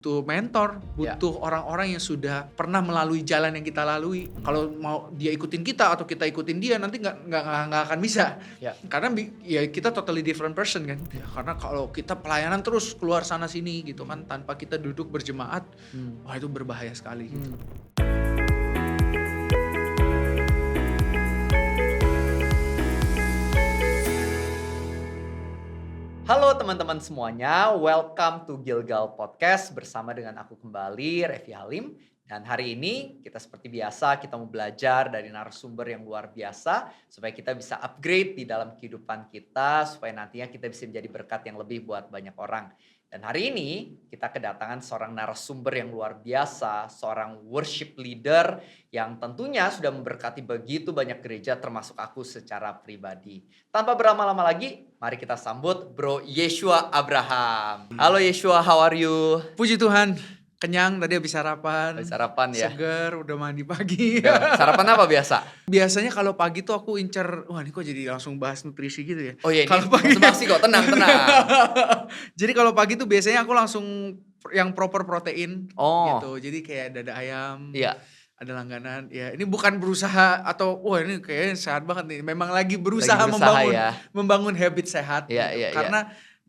butuh mentor, Ya. butuh orang-orang yang sudah pernah melalui jalan yang kita lalui. Kalau mau dia ikutin kita atau kita ikutin dia, nanti nggak akan bisa. Ya. Karena ya kita totally different person kan. Ya, karena kalau kita pelayanan terus keluar sana sini gitu kan, tanpa kita duduk berjemaat, wah itu berbahaya sekali gitu. Halo teman-teman semuanya, welcome to Gilgal Podcast bersama dengan aku kembali, Revi Halim. Dan hari ini kita seperti biasa, kita mau belajar dari narasumber yang luar biasa supaya kita bisa upgrade di dalam kehidupan kita, supaya nantinya kita bisa menjadi berkat yang lebih buat banyak orang. Dan hari ini kita kedatangan seorang narasumber yang luar biasa, seorang worship leader yang tentunya sudah memberkati begitu banyak gereja termasuk aku secara pribadi. Tanpa berlama-lama lagi, mari kita sambut Bro Yeshua Abraham. Halo Yeshua, how are you? Puji Tuhan, kenyang tadi habis sarapan. Habis sarapan ya? Seger, udah mandi pagi. Sarapan apa biasa? Biasanya kalau pagi tuh aku incer, wah ini kok jadi langsung bahas nutrisi gitu ya. Oh iya, ini Kalau pagi basa-basi kok, tenang. Jadi kalau pagi tuh biasanya aku langsung yang proper protein Oh. gitu. Jadi kayak dada ayam. Iya. Ada langganan. Ya, ini bukan berusaha atau wah ini kayaknya sehat banget nih. Memang lagi berusaha ya. membangun habit sehat Iya, gitu. iya, Karena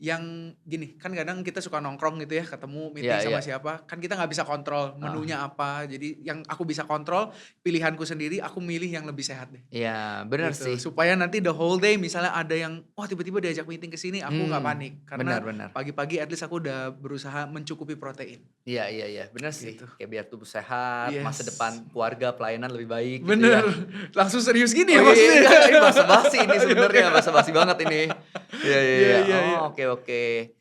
yang gini, kan kadang kita suka nongkrong gitu ya, ketemu meeting sama siapa, kan kita nggak bisa kontrol menunya apa. Jadi yang aku bisa kontrol pilihanku sendiri, aku milih yang lebih sehat deh. Iya, benar Gitu. sih. Supaya nanti the whole day misalnya ada yang tiba-tiba diajak meeting ke sini, aku nggak panik karena Benar. pagi-pagi at least aku udah berusaha mencukupi protein. Iya, benar sih. Gitu. Kayak biar tubuh sehat, Yes. masa depan keluarga, pelayanan lebih baik gitu Bener, ya. langsung serius gini ya Oh iya, maksudnya. enggak, ini basa-basi ini sebenarnya, basa-basi banget ini. Iya. Iya. Oh, oke.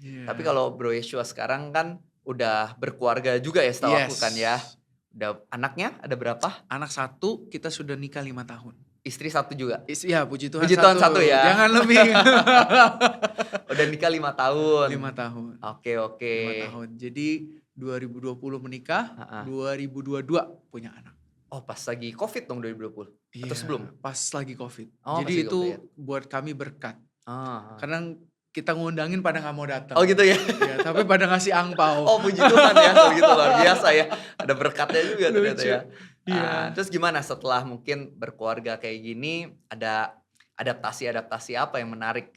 Iya. Tapi kalau Bro Yeshua sekarang kan udah berkeluarga juga ya setahu aku kan ya. Udah anaknya ada berapa? Anak 1, kita sudah nikah 5 tahun. Istri 1 juga? Ya puji Tuhan, Puji Tuhan 1 ya. Jangan lebih. Udah nikah 5 tahun. 5 tahun. Oke. 5 tahun. Jadi 2020 menikah, 2022 punya anak. Oh, pas lagi Covid dong 2020? Atau sebelum? Pas lagi Covid. Oh, jadi pas lagi itu COVID. buat kami berkat. Ah. Karena kita ngundangin pada gak mau datang. Oh gitu ya? Ya, tapi pada ngasih angpau. Oh puji Tuhan ya, kalau gitu luar biasa ya. Ada berkatnya juga ternyata ya. Iya. Terus gimana setelah mungkin berkeluarga kayak gini, ada adaptasi apa yang menarik?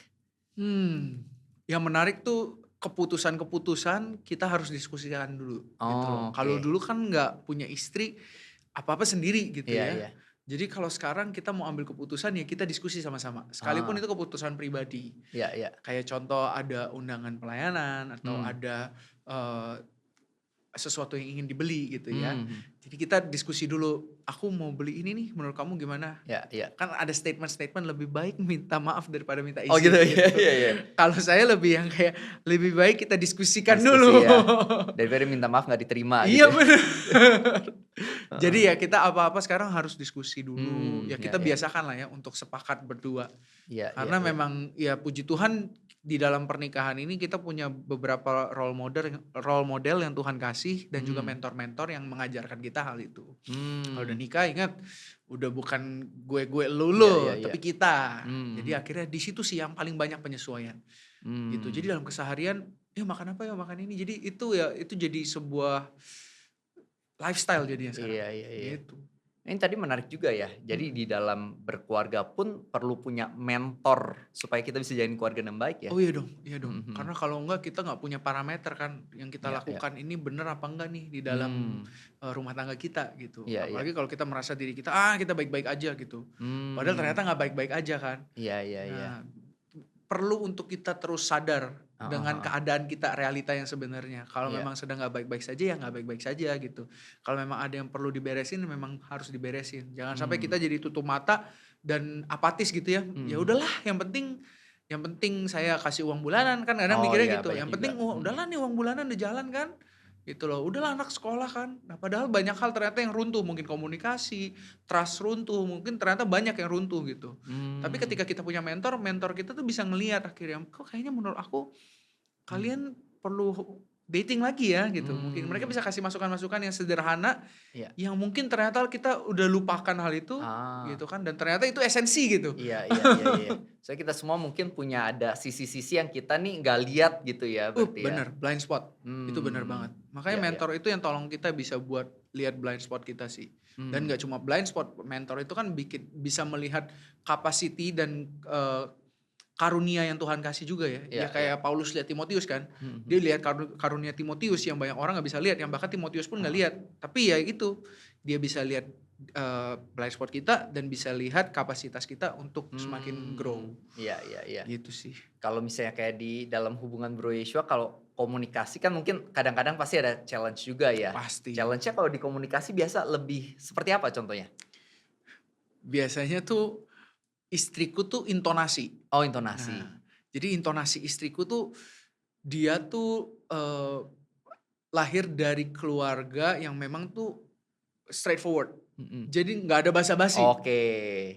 Yang menarik tuh keputusan-keputusan kita harus diskusikan dulu. Gitu loh. Oke. Kalau dulu kan gak punya istri, apa-apa sendiri gitu Iya. Jadi kalau sekarang kita mau ambil keputusan ya kita diskusi sama-sama. Sekalipun itu keputusan pribadi. Iya. Kayak contoh ada undangan pelayanan atau ada sesuatu yang ingin dibeli gitu ya. Jadi kita diskusi dulu, aku mau beli ini nih, menurut kamu gimana? Iya. Kan ada statement-statement lebih baik minta maaf daripada minta izin. Oh gitu ya. Iya. Kalau saya lebih yang kayak lebih baik kita diskusikan Diskusi dulu. ya. Daripada minta maaf gak diterima Iya gitu. benar. Jadi ya kita apa-apa sekarang harus diskusi dulu. Ya kita biasakan lah ya untuk sepakat berdua. Iya. Karena memang ya puji Tuhan di dalam pernikahan ini kita punya beberapa role model yang Tuhan kasih dan juga mentor-mentor yang mengajarkan kita hal itu. Kalau udah nikah ingat udah bukan gue lu Iya. tapi kita. Jadi akhirnya di situ sih yang paling banyak penyesuaian. Gitu. Jadi dalam keseharian ya makan apa ya makan ini. Jadi itu jadi sebuah lifestyle jadinya sekarang. Iya. Gitu. Ini tadi menarik juga ya. Jadi di dalam berkeluarga pun perlu punya mentor supaya kita bisa jalin keluarga dengan baik ya. Oh iya dong. Karena kalau enggak kita nggak punya parameter kan yang kita Iya. lakukan ini bener apa enggak nih di dalam rumah tangga kita gitu. Iya. Apalagi kalau kita merasa diri kita kita baik-baik aja gitu. Padahal ternyata nggak baik-baik aja kan. Iya. Nah, perlu untuk kita terus sadar dengan keadaan kita, realita yang sebenarnya. Kalau memang sedang nggak baik-baik saja ya nggak baik-baik saja gitu. Kalau memang ada yang perlu diberesin memang harus diberesin. Jangan sampai kita jadi tutup mata dan apatis gitu ya. Ya udahlah, yang penting saya kasih uang bulanan kan kadang mikirnya gitu. Yang penting udahlah nih uang bulanan udah jalan kan. Gitu loh. Udahlah anak sekolah kan. Nah, padahal banyak hal ternyata yang runtuh, mungkin komunikasi, trust runtuh, mungkin ternyata banyak yang runtuh gitu. Tapi ketika kita punya mentor kita tuh bisa ngelihat akhirnya kok kayaknya menurut aku kalian perlu dating lagi ya gitu. Mungkin mereka bisa kasih masukan-masukan yang sederhana Iya. yang mungkin ternyata kita udah lupakan hal itu Ah. gitu kan dan ternyata itu esensi gitu. Iya iya iya iya. Soalnya kita semua mungkin punya ada sisi-sisi yang kita nih nggak lihat gitu ya berarti ya? Bener, blind spot. Itu bener banget. Makanya Iya iya. mentor itu yang tolong kita bisa buat lihat blind spot kita sih. Dan Mmm, nggak cuma blind spot, mentor itu kan bisa melihat capacity dan karunia yang Tuhan kasih juga ya. iya Ya iya. kayak Paulus lihat Timotius kan. Mhm mhm. Dia lihat karunia Timotius yang banyak orang nggak bisa lihat, yang bahkan Timotius pun nggak Heeh. lihat. Tapi ya itu, dia bisa lihat blind spot kita dan bisa lihat kapasitas kita untuk semakin grow. Iya iya iya. Gitu sih. Kalau misalnya kayak di dalam hubungan Bro Yeshua kalau komunikasi kan mungkin kadang-kadang pasti ada challenge juga ya. Pasti. Challenge-nya kalau di komunikasi biasa lebih seperti apa contohnya? Biasanya tuh istriku tuh intonasi. Oh intonasi. Nah, jadi intonasi istriku tuh dia tuh lahir dari keluarga yang memang tuh straightforward. Mhm. Jadi nggak ada basa-basi Oke.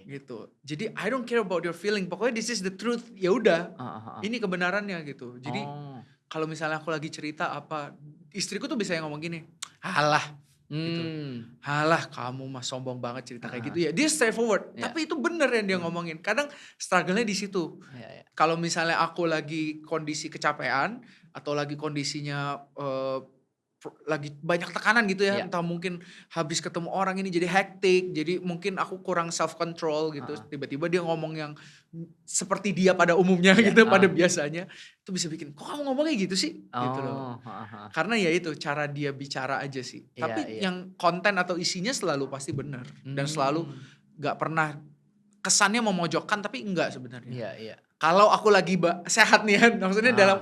gitu. Jadi I don't care about your feeling. Pokoknya this is the truth. Ya udah, Heeh heeh. ini kebenarannya gitu. Jadi Oh. kalau misalnya aku lagi cerita apa, istriku tuh bisa yang ngomong gini, "Halah," gitu. Mmm. "Halah kamu mah sombong banget cerita kayak Heeh. gitu ya." Dia straightforward. Iya. Tapi itu bener yang dia Mmm. ngomongin. Kadang struggle-nya di situ. Iya iya. Kalau misalnya aku lagi kondisi kecapean atau lagi kondisinya lagi banyak tekanan gitu ya, Iya. entah mungkin habis ketemu orang ini jadi hektik, jadi mungkin aku kurang self control gitu. Heeh. Tiba-tiba dia ngomong yang seperti dia pada umumnya Iya, gitu, pada heeh. biasanya itu bisa bikin, "Kok kamu ngomongnya gitu sih?" Gitu loh. Oh, heeh heeh. Karena ya itu cara dia bicara aja sih. Iya Tapi iya. yang konten atau isinya selalu pasti benar dan selalu Mmm. nggak pernah kesannya memojokkan tapi enggak sebenarnya. Iya iya. Kalau aku lagi sehat nih ya, maksudnya Heeh.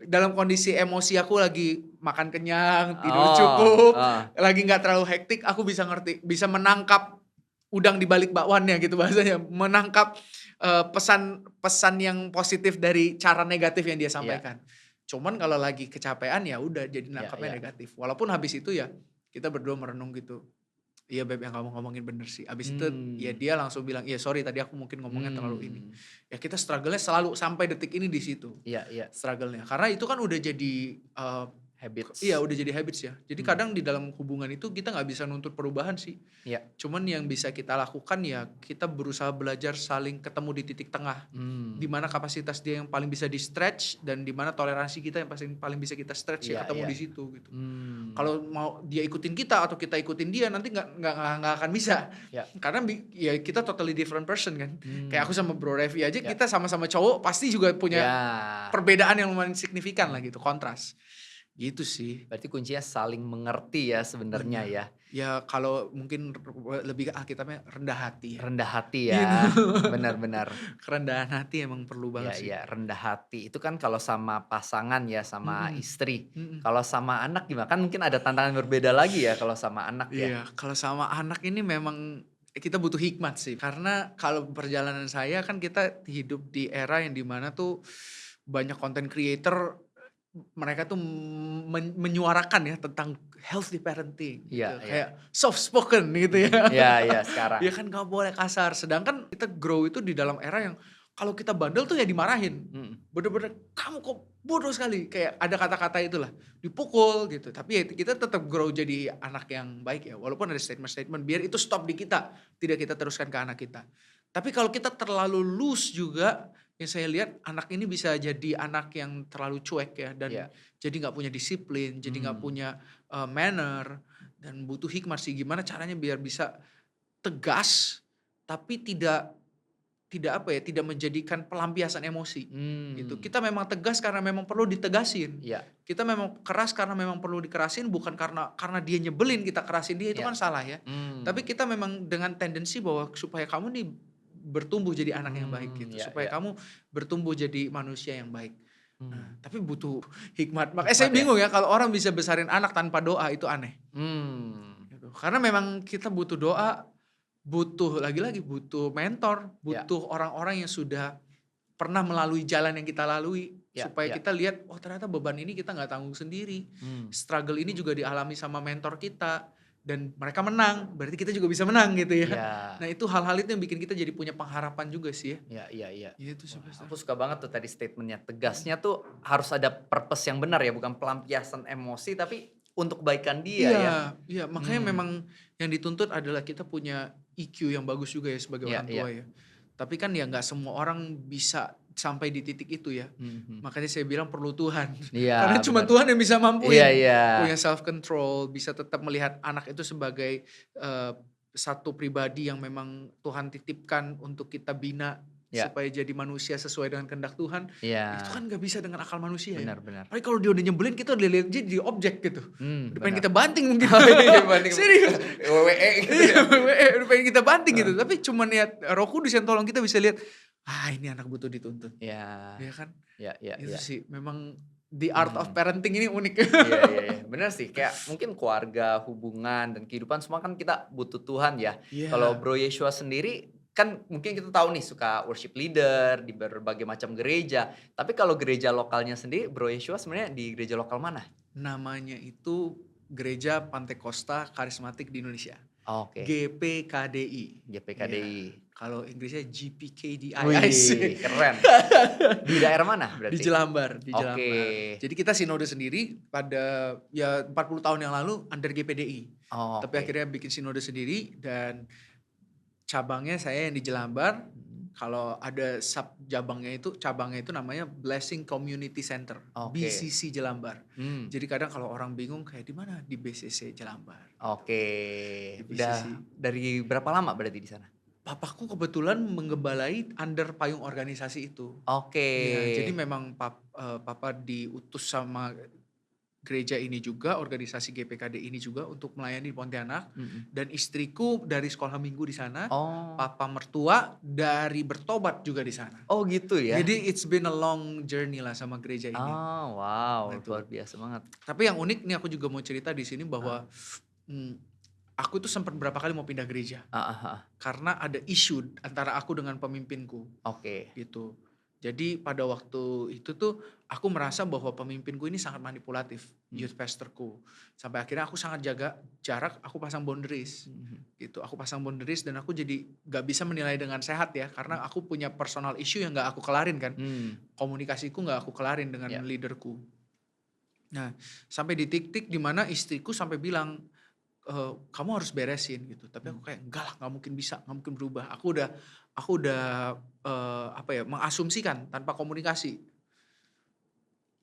dalam kondisi emosi aku lagi makan kenyang, tidur Oh, cukup, heeh. lagi nggak terlalu hektik, aku bisa ngerti, bisa menangkap udang di balik bakwannya gitu bahasanya, menangkap pesan-pesan yang positif dari cara negatif yang dia Iya. sampaikan. Cuman kalau lagi kecapean ya udah jadi Iya nangkapnya iya. negatif. Walaupun habis itu ya kita berdua merenung gitu. Iya Beb, yang kamu ngomongin bener sih. Abis itu ya Mmm. dia langsung bilang, "Iya sorry tadi aku mungkin ngomongnya terlalu ini." Mmm. Ya kita struggle-nya selalu sampai detik ini di situ, Iya iya. struggle-nya. Karena itu kan udah jadi, iya Habits. udah jadi habits ya. Jadi Mmm. kadang di dalam hubungan itu kita nggak bisa nuntut perubahan sih. Iya. Cuman yang bisa kita lakukan ya kita berusaha belajar saling ketemu di titik tengah. Di Mmm. mana kapasitas dia yang paling bisa di-stretch dan di mana toleransi kita yang paling bisa kita stretch ya Iya ketemu iya. di situ gitu. Mmm. Kalau mau dia ikutin kita atau kita ikutin dia nanti nggak akan bisa. Iya. Karena ya kita totally different person kan. Kayak aku Mmm. sama Bro Revi aja Iya. kita sama-sama cowok pasti juga punya Iya. perbedaan yang lumayan signifikan lah gitu, kontras. Gitu sih. Berarti kuncinya saling mengerti ya sebenarnya Bener. ya. Ya kalau mungkin lebih ke Alkitabnya rendah hati ya. Rendah hati Gitu. ya. Benar benar. Kerendahan hati emang perlu Iya banget sih. iya, rendah hati. Itu kan kalau sama pasangan ya, sama Mhm, istri. mhm. Kalau sama anak gimana? Kan mungkin ada tantangan berbeda lagi ya kalau sama anak ya? Iya, kalau sama anak ini memang kita butuh hikmat sih. Karena kalau perjalanan saya kan kita hidup di era yang dimana tuh banyak content creator mereka tuh menyuarakan ya tentang healthy parenting Iya gitu. iya. Kayak soft spoken gitu ya. Iya iya, sekarang. Ya kan gak boleh kasar. Sedangkan kita grow itu di dalam era yang kalau kita bandel tuh ya dimarahin. Mhm. Bener-bener kamu kok bodoh sekali. Kayak ada kata-kata itulah. Dipukul gitu. Tapi ya kita tetap grow jadi anak yang baik ya. Walaupun ada statement-statement biar itu stop di kita. Tidak kita teruskan ke anak kita. Tapi kalau kita terlalu loose juga, yang saya lihat anak ini bisa jadi anak yang terlalu cuek ya. Dan Iya. jadi gak punya disiplin, jadi gak Mmm. punya manner. Dan butuh hikmat sih gimana caranya biar bisa tegas tapi tidak menjadikan pelampiasan emosi gitu. Mmm. Kita memang tegas karena memang perlu ditegasin. Iya Kita memang keras karena memang perlu dikerasin bukan karena dia nyebelin kita kerasin dia itu iya. kan salah ya. Tapi kita memang dengan tendensi bahwa supaya kamu nih bertumbuh jadi anak yang baik gitu. Iya Supaya iya. kamu bertumbuh jadi manusia yang baik. Nah, Mmm. tapi butuh hikmat. Makanya Hikmat saya ya? bingung ya kalau orang bisa besarin anak tanpa doa itu aneh. Mmm. Gitu. Karena memang kita butuh doa, butuh lagi-lagi butuh mentor, Iya. butuh orang-orang yang sudah pernah melalui jalan yang kita lalui Iya supaya iya. kita lihat oh ternyata beban ini kita nggak tanggung sendiri. Mmm. Struggle ini juga dialami sama mentor kita dan mereka menang, berarti kita juga bisa menang gitu ya. Iya. Nah itu hal-hal itu yang bikin kita jadi punya pengharapan juga sih ya. Iya. Gitu sih Wah, Pastor. aku suka banget tuh tadi statementnya. Tegasnya tuh harus ada purpose yang benar ya, bukan pelampiasan emosi tapi untuk kebaikan dia ya. Iya, makanya memang yang dituntut adalah kita punya EQ yang bagus juga ya sebagai Iya, orang tua ya. Tapi kan ya nggak semua orang bisa sampai di titik itu ya. Makanya saya bilang perlu Tuhan. Iya, Karena cuma benar. Tuhan yang bisa mampuin. Iya. Punya self control, bisa tetap melihat anak itu sebagai satu pribadi yang memang Tuhan titipkan untuk kita bina Ya. supaya jadi manusia sesuai dengan kehendak Tuhan. Iya. Itu kan nggak bisa dengan akal manusia ya. Benar. Tapi kalau dia udah nyebelin kita udah lihat jadi objek gitu. Udah pengen Benar. kita banting mungkin. Banding Serius. WWE gitu ya. Udah pengen kita banting gitu. Tapi cuma niat Roh Kudus yang tolong kita bisa lihat, ini anak butuh dituntut. Iya. Ya kan? Iya. Itu sih memang the art of parenting ini unik. Iya. Benar sih, kayak mungkin keluarga, hubungan dan kehidupan semua kan kita butuh Tuhan ya. Iya. Kalau Bro Yeshua sendiri kan mungkin kita tahu nih suka worship leader di berbagai macam gereja. Tapi kalau gereja lokalnya sendiri, Bro Yeshua sebenarnya di gereja lokal mana? Namanya itu Gereja Pantekosta Karismatik di Indonesia. Oke. GPKDI. GPKDI. Ya, kalau Inggrisnya GPKDI. Wih, keren. Di daerah mana berarti? Di Jelambar. Oke. Jadi kita sinode sendiri pada 40 tahun yang lalu under GPDI. Tapi akhirnya bikin sinode sendiri dan cabangnya saya yang di Jelambar. Kalau ada sub cabangnya itu namanya Blessing Community Center, BCC Jelambar. Jadi kadang kalau orang bingung kayak di mana, di BCC Jelambar. Oke. Udah dari berapa lama berarti di sana? Papaku kebetulan menggembalai under payung organisasi itu. Oke. Ya, jadi memang papa diutus sama gereja ini juga, organisasi GPKD ini juga untuk melayani di Pontianak. Dan istriku dari sekolah minggu di sana. Papa mertua dari bertobat juga di sana. Oh gitu ya? Jadi it's been a long journey lah sama gereja ini. Wow, luar biasa banget. Tapi yang unik nih aku juga mau cerita di sini bahwa aku tuh sempat berapa kali mau pindah gereja. Karena ada isu antara aku dengan pemimpinku. Oke. Gitu. Jadi pada waktu itu tuh aku merasa bahwa pemimpinku ini sangat manipulatif, youth pastorku. Sampai akhirnya aku sangat jaga jarak, aku pasang boundaries. Gitu. Aku pasang boundaries dan aku jadi gak bisa menilai dengan sehat ya. Karena aku punya personal issue yang gak aku kelarin kan. Komunikasiku gak aku kelarin dengan leaderku. Nah sampai di titik dimana istriku sampai bilang, kamu harus beresin gitu. Tapi aku kayak enggak lah, gak mungkin bisa, gak mungkin berubah. Aku udah mengasumsikan tanpa komunikasi.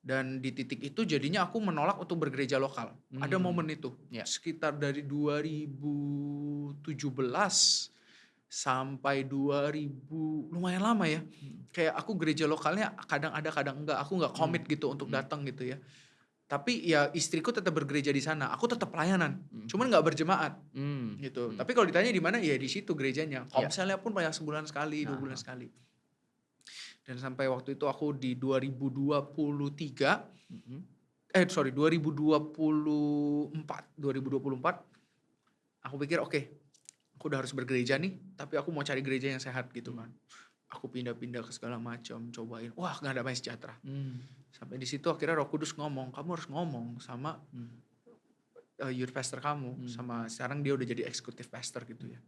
Dan di titik itu jadinya aku menolak untuk bergereja lokal. Ada momen itu. Sekitar dari 2017 sampai 2000, lumayan lama ya. Kayak aku gereja lokalnya kadang ada kadang enggak. Aku gak komit gitu untuk datang gitu ya. Tapi ya istriku tetap bergereja di sana. Aku tetap pelayanan. Cuman gak berjemaat gitu. Tapi kalau ditanya di mana ya di situ gerejanya. Komselnya pun banyak sebulan sekali, 2 bulan sekali. Dan sampai waktu itu aku di 2024, aku pikir oke, aku udah harus bergereja nih, tapi aku mau cari gereja yang sehat gitu kan. Aku pindah-pindah ke segala macam, cobain, wah gak ada damai sejahtera. Sampai di situ akhirnya Roh Kudus ngomong, kamu harus ngomong sama youth pastor kamu, sama sekarang dia udah jadi executive pastor gitu ya.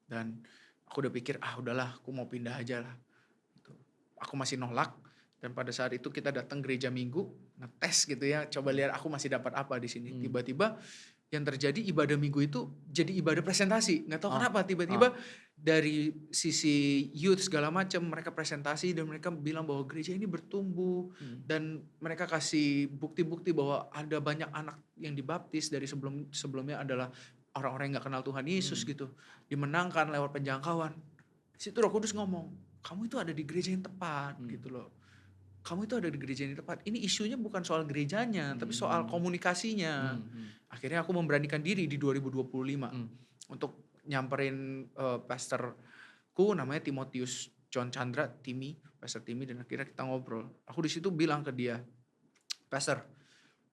Dan aku udah pikir, udahlah aku mau pindah aja lah. Aku masih nolak dan pada saat itu kita datang gereja minggu ngetes gitu ya, coba lihat aku masih dapat apa di sini. Tiba-tiba yang terjadi ibadah minggu itu jadi ibadah presentasi, nggak tahu kenapa tiba-tiba dari sisi youth segala macam mereka presentasi dan mereka bilang bahwa gereja ini bertumbuh dan mereka kasih bukti-bukti bahwa ada banyak anak yang dibaptis dari sebelumnya adalah orang-orang yang nggak kenal Tuhan Yesus gitu, dimenangkan lewat penjangkauan. Situ Roh Kudus ngomong, kamu itu ada di gereja yang tepat gitu loh. Kamu itu ada di gereja yang tepat. Ini isunya bukan soal gerejanya, tapi soal komunikasinya. Akhirnya aku memberanikan diri di 2025 untuk nyamperin pastorku namanya Timotius John Chandra, Pastor Timmy, dan akhirnya kita ngobrol. Aku di situ bilang ke dia, Pastor,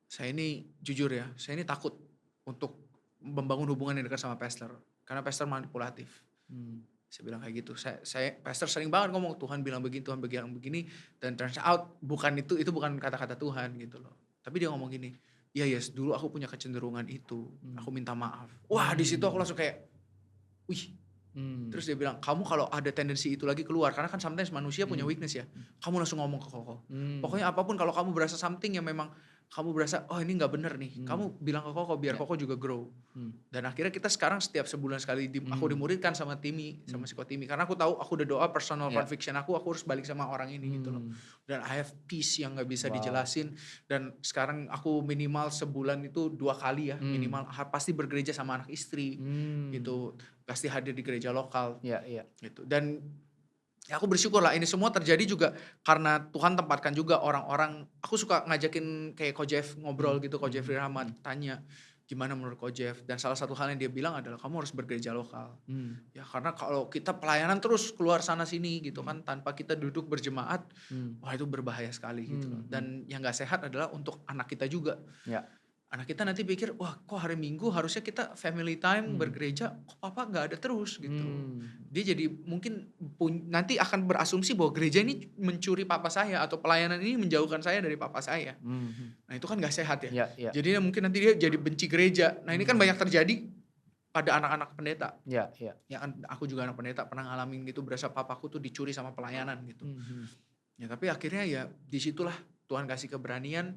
saya ini jujur ya, saya ini takut untuk membangun hubungan yang dekat sama pastor karena pastor manipulatif. Saya bilang kayak gitu. Saya pastor sering banget ngomong Tuhan bilang begini, Tuhan bilang begini, dan turns out bukan itu bukan kata-kata Tuhan gitu loh. Tapi dia ngomong gini, iya yes, dulu aku punya kecenderungan itu, aku minta maaf. Wah di situ aku langsung kayak, wih. Terus dia bilang, kamu kalau ada tendensi itu lagi keluar, karena kan sometimes manusia punya weakness ya, kamu langsung ngomong ke Koko. Pokoknya apapun kalau kamu berasa something yang memang kamu berasa, oh ini nggak bener nih, kamu bilang ke Koko biar Koko juga grow. Dan akhirnya kita sekarang setiap sebulan sekali aku dimuridkan sama Timmy, sama Psiko Timmy, karena aku tahu aku udah doa personal conviction aku harus balik sama orang ini gitu loh. Dan I have peace yang nggak bisa dijelasin. Dan sekarang aku minimal sebulan itu 2 kali ya, minimal pasti bergereja sama anak istri gitu, pasti hadir di gereja lokal gitu. Dan ya aku bersyukur lah ini semua terjadi juga karena Tuhan tempatkan juga orang-orang. Aku suka ngajakin kayak Ko Jeff ngobrol gitu, Ko Jeffrey Rahmat, tanya gimana menurut Ko Jeff, dan salah satu hal yang dia bilang adalah kamu harus bergereja lokal. Ya karena kalau kita pelayanan terus keluar sana sini gitu kan tanpa kita duduk berjemaat, wah itu berbahaya sekali gitu loh. Dan yang gak sehat adalah untuk anak kita juga. Anak kita nanti pikir, wah kok hari Minggu harusnya kita family time bergereja, kok papa gak ada terus gitu. Dia jadi mungkin nanti akan berasumsi bahwa gereja ini mencuri papa saya atau pelayanan ini menjauhkan saya dari papa saya. Nah itu kan gak sehat ya. Jadi mungkin nanti dia jadi benci gereja. Nah ini kan banyak terjadi pada anak-anak pendeta. Ya kan aku juga anak pendeta pernah ngalamin gitu, berasa papaku tuh dicuri sama pelayanan gitu. Ya tapi akhirnya ya disitulah Tuhan kasih keberanian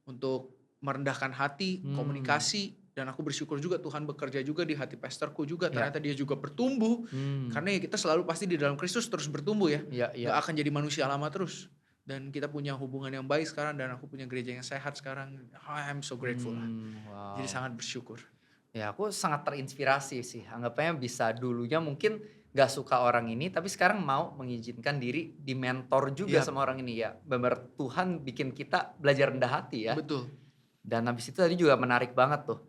untuk merendahkan hati, komunikasi, dan aku bersyukur juga Tuhan bekerja juga di hati pastorku juga, ternyata dia juga bertumbuh, karena ya kita selalu pasti di dalam Kristus terus bertumbuh ya, gak akan jadi manusia lama terus, dan kita punya hubungan yang baik sekarang, dan aku punya gereja yang sehat sekarang. I'm so grateful lah, jadi sangat bersyukur. Ya aku sangat terinspirasi sih, anggapnya bisa dulunya mungkin gak suka orang ini, tapi sekarang mau mengizinkan diri di mentor juga sama orang ini ya, benar Tuhan bikin kita belajar rendah hati ya. Betul. Dan habis itu tadi juga menarik banget tuh.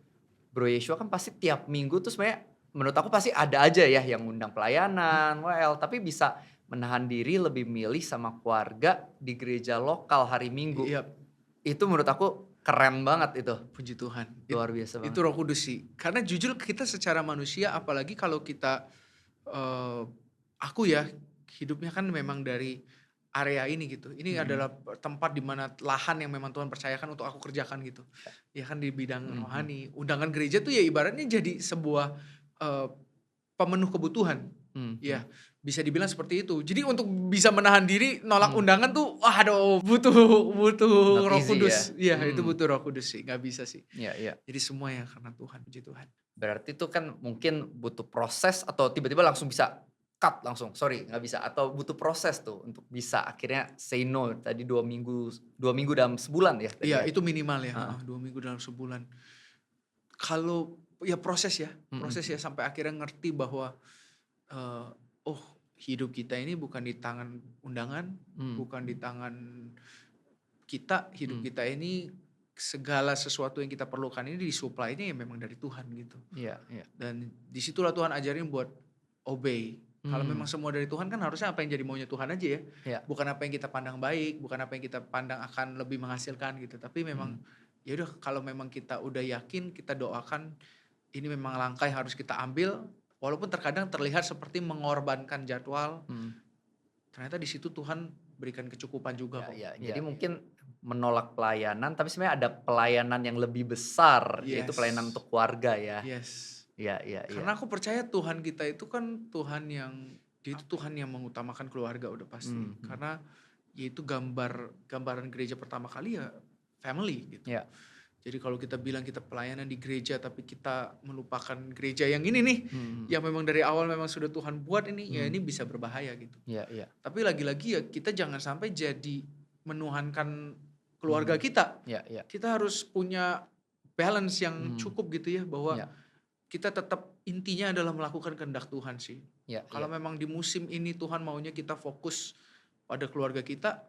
Bro Yeshua kan pasti tiap minggu tuh sebenarnya menurut aku pasti ada aja ya yang undang pelayanan, tapi bisa menahan diri lebih milih sama keluarga di gereja lokal hari Minggu. Itu menurut aku keren banget itu. Puji Tuhan. Luar biasa banget. Itu Roh Kudus sih. Karena jujur kita secara manusia, apalagi kalau kita, aku ya hidupnya kan memang dari area ini gitu. Ini adalah tempat di mana lahan yang memang Tuhan percayakan untuk aku kerjakan gitu. Ya kan di bidang rohani. Undangan gereja tuh ya ibaratnya jadi sebuah pemenuh kebutuhan. Ya, bisa dibilang seperti itu. Jadi untuk bisa menahan diri nolak undangan tuh aduh butuh Not Roh easy Kudus. ya. Iya, itu butuh Roh Kudus sih, gak bisa sih. Iya. Jadi semua ya karena Tuhan, puji Tuhan. Berarti itu kan mungkin butuh proses atau tiba-tiba langsung bisa cut langsung, sorry nggak bisa, atau butuh proses tuh untuk bisa akhirnya say no tadi 2 minggu dalam sebulan ya? Iya itu minimal ya, 2 minggu dalam sebulan. Kalau ya proses ya sampai akhirnya ngerti bahwa hidup kita ini bukan di tangan undangan, bukan di tangan kita, hidup kita ini segala sesuatu yang kita perlukan ini disuplainya ya memang dari Tuhan gitu. Iya. Dan disitulah Tuhan ajarin buat obey. Kalau memang semua dari Tuhan kan harusnya apa yang jadi maunya Tuhan aja ya. Bukan apa yang kita pandang baik, bukan apa yang kita pandang akan lebih menghasilkan gitu. Tapi memang ya udah kalau memang kita udah yakin, kita doakan ini memang langkah yang harus kita ambil, walaupun terkadang terlihat seperti mengorbankan jadwal. Ternyata di situ Tuhan berikan kecukupan juga kok. Jadi mungkin menolak pelayanan, tapi sebenarnya ada pelayanan yang lebih besar, yaitu pelayanan untuk keluarga ya. Iya. Karena aku percaya Tuhan kita itu kan Tuhan yang mengutamakan keluarga udah pasti. Karena yaitu gambaran gereja pertama kali ya family gitu. Jadi kalau kita bilang kita pelayanan di gereja tapi kita melupakan gereja yang ini nih, yang memang dari awal memang sudah Tuhan buat ini, ya ini bisa berbahaya gitu. Tapi lagi-lagi ya kita jangan sampai jadi menuhankan keluarga kita. Kita harus punya balance yang cukup gitu ya, bahwa kita tetap intinya adalah melakukan kehendak Tuhan sih. Kalau memang di musim ini Tuhan maunya kita fokus pada keluarga kita,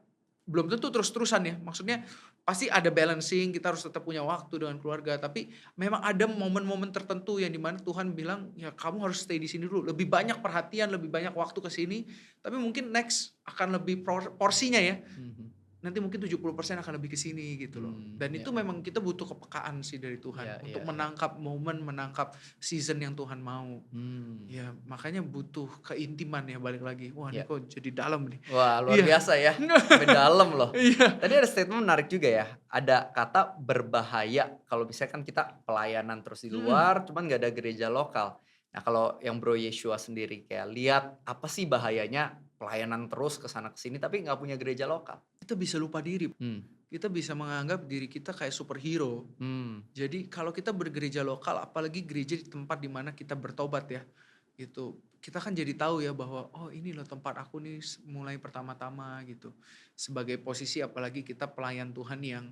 belum tentu terus-terusan ya. Maksudnya pasti ada balancing, kita harus tetap punya waktu dengan keluarga. Tapi memang ada momen-momen tertentu yang dimana Tuhan bilang, ya kamu harus stay di sini dulu. Lebih banyak perhatian, lebih banyak waktu ke sini. Tapi mungkin next akan lebih porsinya ya. nanti mungkin 70% akan lebih ke sini gitu loh. Dan itu memang kita butuh kepekaan sih dari Tuhan untuk menangkap momen, menangkap season yang Tuhan mau. Ya makanya butuh keintiman ya, balik lagi. Wah ini kok jadi dalam nih. Wah luar biasa ya, sampai dalam loh. Tadi ada statement menarik juga ya, ada kata berbahaya. Kalau misalnya kan kita pelayanan terus di luar, cuman gak ada gereja lokal. Nah kalau yang Bro Yeshua sendiri kayak lihat apa sih bahayanya pelayanan terus kesana kesini tapi gak punya gereja lokal? Kita bisa lupa diri. Kita bisa menganggap diri kita kayak superhero. Jadi kalau kita bergereja lokal, apalagi gereja di tempat dimana kita bertobat ya, gitu. Kita kan jadi tahu ya bahwa oh ini loh tempat aku nih mulai pertama-tama gitu. Sebagai posisi apalagi kita pelayan Tuhan yang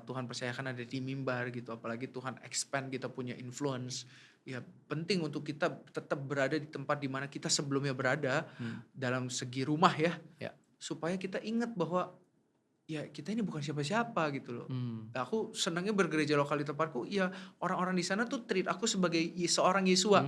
Tuhan percayakan ada di mimbar gitu. Apalagi Tuhan expand kita punya influence. Ya penting untuk kita tetap berada di tempat dimana kita sebelumnya berada dalam segi rumah ya. Supaya kita ingat bahwa ya kita ini bukan siapa-siapa gitu loh. Nah, aku senangnya bergereja lokal di tempatku, ya orang-orang di sana tuh treat aku sebagai seorang Yesua,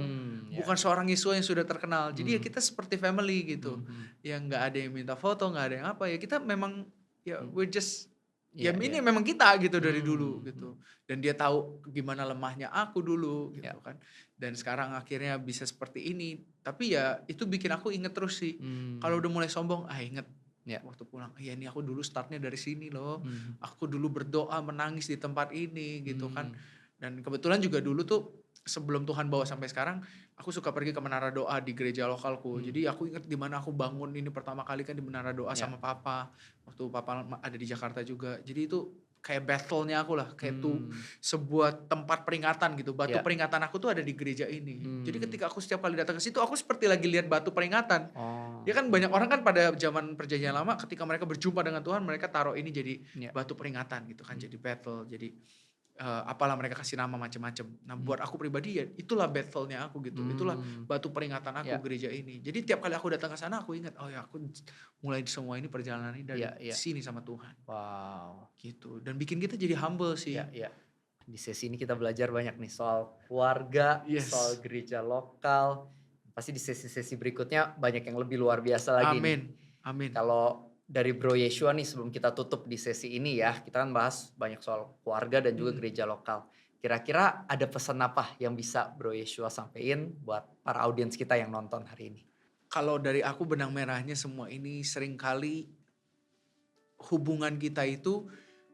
bukan seorang Yesua yang sudah terkenal. Jadi ya kita seperti family gitu. Ya nggak ada yang minta foto, nggak ada yang apa ya, kita memang ya we're just ini memang kita gitu dari dulu gitu. Dan dia tahu gimana lemahnya aku dulu gitu kan. Dan sekarang akhirnya bisa seperti ini. Tapi ya itu bikin aku inget terus sih. Kalau udah mulai sombong, inget waktu pulang, ya ini aku dulu startnya dari sini loh. Aku dulu berdoa menangis di tempat ini gitu kan. Dan kebetulan juga dulu tuh sebelum Tuhan bawa sampai sekarang, aku suka pergi ke menara doa di gereja lokalku. Jadi aku ingat di mana aku bangun ini pertama kali kan di menara doa sama papa. Waktu papa ada di Jakarta juga. Jadi itu kayak battle-nya aku lah, kayak tuh sebuah tempat peringatan gitu. Batu peringatan aku tuh ada di gereja ini. Jadi ketika aku setiap kali datang ke situ, aku seperti lagi lihat batu peringatan. Ya kan banyak orang kan pada zaman perjanjian lama ketika mereka berjumpa dengan Tuhan, mereka taruh ini jadi batu peringatan gitu kan, jadi battle, jadi apalah mereka kasih nama macam-macam. Nah buat aku pribadi ya itulah battle-nya aku gitu. Itulah batu peringatan aku gereja ini. Jadi tiap kali aku datang ke sana aku ingat, oh ya aku mulai semua ini perjalanan ini dari sini sama Tuhan. Wow. Gitu. Dan bikin kita jadi humble sih. Di sesi ini kita belajar banyak nih soal keluarga, soal gereja lokal. Pasti di sesi-sesi berikutnya banyak yang lebih luar biasa lagi. Amin. Kalau dari Bro Yeshua nih sebelum kita tutup di sesi ini ya, kita kan bahas banyak soal keluarga dan juga gereja lokal. Kira-kira ada pesan apa yang bisa Bro Yeshua sampein buat para audiens kita yang nonton hari ini? Kalau dari aku benang merahnya semua ini seringkali hubungan kita itu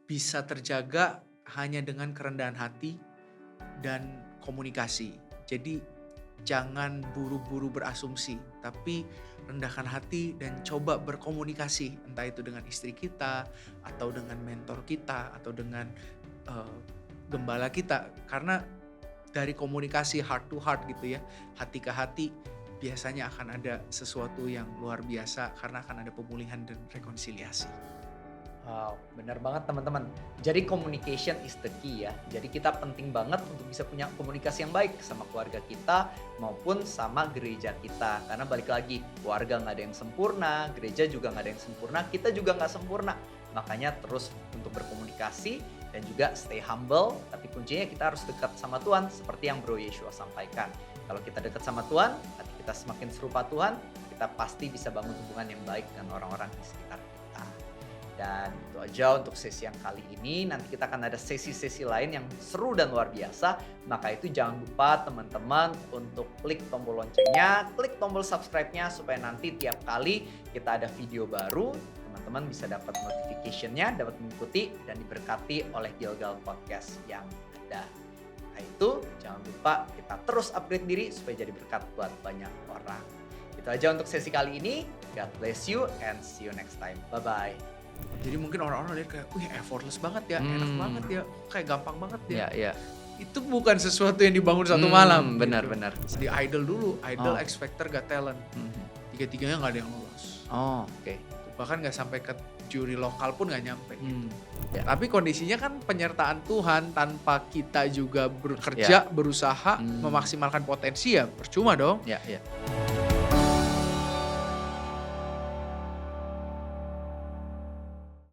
bisa terjaga hanya dengan kerendahan hati dan komunikasi. Jadi jangan buru-buru berasumsi, tapi rendahkan hati dan coba berkomunikasi, entah itu dengan istri kita, atau dengan mentor kita, atau dengan gembala kita. Karena dari komunikasi heart to heart gitu ya, hati ke hati, biasanya akan ada sesuatu yang luar biasa karena akan ada pemulihan dan rekonsiliasi. Wow, benar banget teman-teman. Jadi communication is the key ya. Jadi kita penting banget untuk bisa punya komunikasi yang baik sama keluarga kita maupun sama gereja kita. Karena balik lagi, keluarga gak ada yang sempurna, gereja juga gak ada yang sempurna, kita juga gak sempurna. Makanya terus untuk berkomunikasi dan juga stay humble. Tapi kuncinya kita harus dekat sama Tuhan seperti yang Bro Yeshua sampaikan. Kalau kita dekat sama Tuhan, hati kita semakin serupa Tuhan, kita pasti bisa bangun hubungan yang baik dengan orang-orang di sekitar kita. Dan itu aja untuk sesi yang kali ini. Nanti kita akan ada sesi-sesi lain yang seru dan luar biasa. Maka itu jangan lupa teman-teman untuk klik tombol loncengnya, klik tombol subscribe-nya supaya nanti tiap kali kita ada video baru, teman-teman bisa dapat notification-nya, dapat mengikuti dan diberkati oleh Gilgal Podcast yang ada. Nah itu jangan lupa kita terus upgrade diri supaya jadi berkat buat banyak orang. Itu aja untuk sesi kali ini. God bless you and see you next time. Bye-bye. Jadi mungkin orang-orang lihat kayak, wih effortless banget ya, enak banget ya, kayak gampang banget ya. Itu bukan sesuatu yang dibangun satu malam. Benar-benar. Di Idol dulu, Idol, X Factor, Got Talent. Tiga-tiganya gak ada yang lolos. Oke. Bahkan gak sampai ke juri lokal pun gak nyampe gitu. Tapi kondisinya kan penyertaan Tuhan tanpa kita juga bekerja, berusaha, memaksimalkan potensi ya percuma dong.